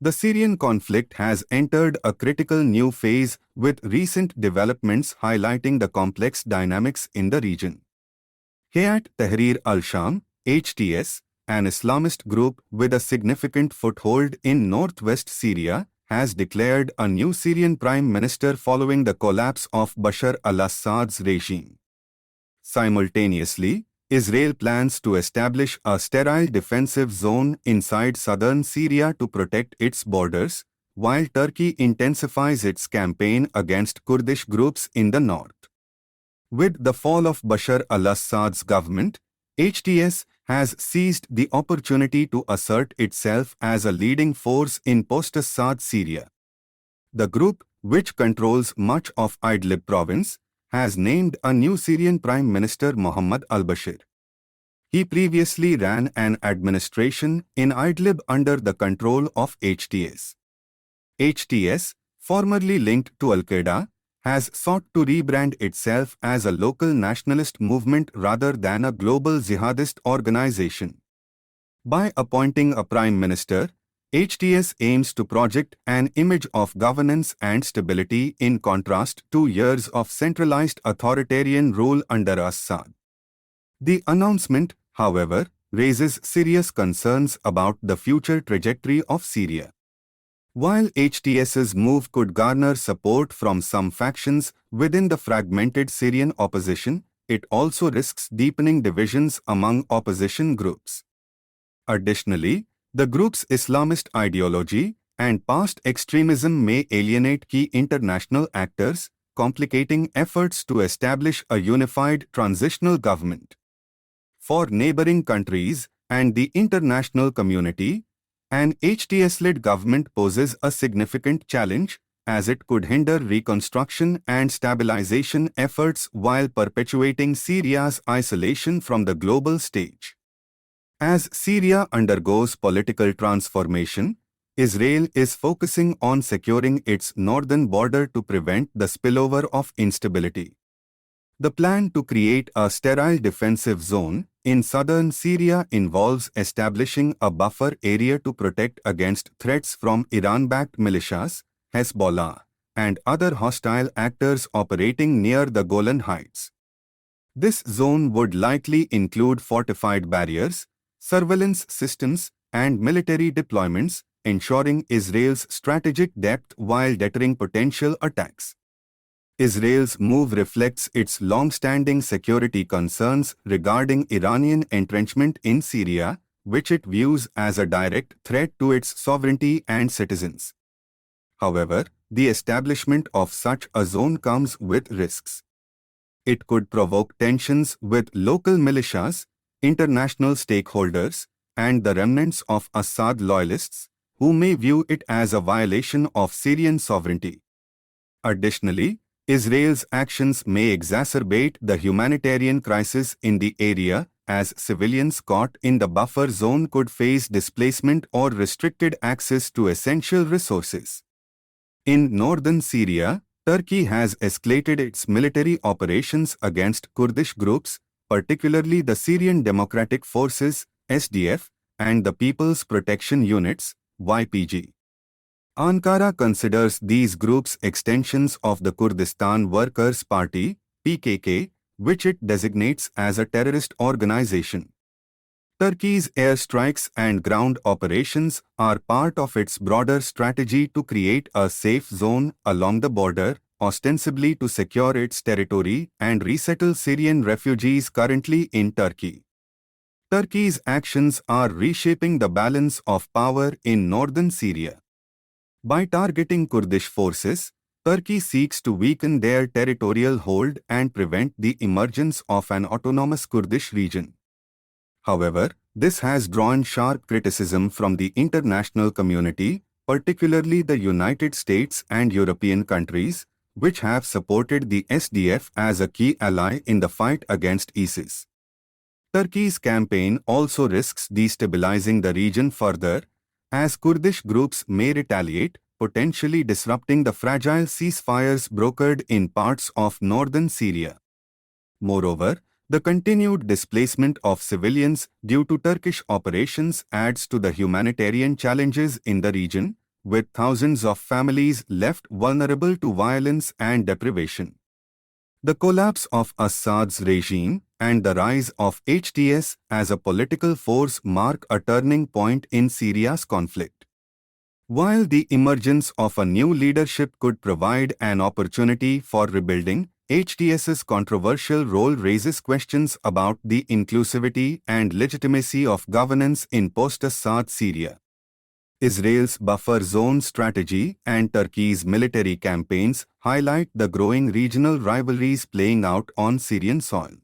The Syrian conflict has entered a critical new phase, with recent developments highlighting the complex dynamics in the region. Hayat Tahrir al-Sham, HTS, an Islamist group with a significant foothold in northwest Syria, has declared a new Syrian prime minister following the collapse of Bashar al-Assad's regime. Simultaneously, Israel plans to establish a sterile defensive zone inside southern Syria to protect its borders, while Turkey intensifies its campaign against Kurdish groups in the north. With the fall of Bashar al-Assad's government, HTS has seized the opportunity to assert itself as a leading force in post-Assad Syria. The group, which controls much of Idlib province, has named a new Syrian Prime Minister Mohamed al-Bashir. He previously ran an administration in Idlib under the control of HTS. HTS, formerly linked to al-Qaeda, has sought to rebrand itself as a local nationalist movement rather than a global jihadist organization. By appointing a prime minister, HTS aims to project an image of governance and stability in contrast to years of centralized authoritarian rule under Assad. The announcement, however, raises serious concerns about the future trajectory of Syria. While HTS's move could garner support from some factions within the fragmented Syrian opposition, it also risks deepening divisions among opposition groups. Additionally, the group's Islamist ideology and past extremism may alienate key international actors, complicating efforts to establish a unified transitional government. For neighboring countries and the international community, an HTS-led government poses a significant challenge, as it could hinder reconstruction and stabilization efforts while perpetuating Syria's isolation from the global stage. As Syria undergoes political transformation, Israel is focusing on securing its northern border to prevent the spillover of instability. The plan to create a sterile defensive zone in southern Syria involves establishing a buffer area to protect against threats from Iran-backed militias, Hezbollah, and other hostile actors operating near the Golan Heights. This zone would likely include fortified barriers, surveillance systems, and military deployments, ensuring Israel's strategic depth while deterring potential attacks. Israel's move reflects its long-standing security concerns regarding Iranian entrenchment in Syria, which it views as a direct threat to its sovereignty and citizens. However, the establishment of such a zone comes with risks. It could provoke tensions with local militias, international stakeholders, and the remnants of Assad loyalists, who may view it as a violation of Syrian sovereignty. Additionally, Israel's actions may exacerbate the humanitarian crisis in the area, as civilians caught in the buffer zone could face displacement or restricted access to essential resources. In northern Syria, Turkey has escalated its military operations against Kurdish groups, particularly the Syrian Democratic Forces, SDF, and the People's Protection Units, YPG. Ankara considers these groups extensions of the Kurdistan Workers' Party, PKK, which it designates as a terrorist organization. Turkey's airstrikes and ground operations are part of its broader strategy to create a safe zone along the border, ostensibly to secure its territory and resettle Syrian refugees currently in Turkey. Turkey's actions are reshaping the balance of power in northern Syria. By targeting Kurdish forces, Turkey seeks to weaken their territorial hold and prevent the emergence of an autonomous Kurdish region. However, this has drawn sharp criticism from the international community, particularly the United States and European countries, which have supported the SDF as a key ally in the fight against ISIS. Turkey's campaign also risks destabilizing the region further, as Kurdish groups may retaliate, potentially disrupting the fragile ceasefires brokered in parts of northern Syria. Moreover, the continued displacement of civilians due to Turkish operations adds to the humanitarian challenges in the region, with thousands of families left vulnerable to violence and deprivation. The collapse of Assad's regime and the rise of HTS as a political force mark a turning point in Syria's conflict. While the emergence of a new leadership could provide an opportunity for rebuilding, HTS's controversial role raises questions about the inclusivity and legitimacy of governance in post-Assad Syria. Israel's buffer zone strategy and Turkey's military campaigns highlight the growing regional rivalries playing out on Syrian soil.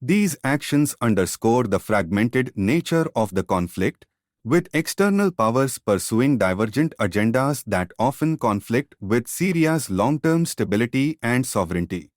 These actions underscore the fragmented nature of the conflict, with external powers pursuing divergent agendas that often conflict with Syria's long-term stability and sovereignty.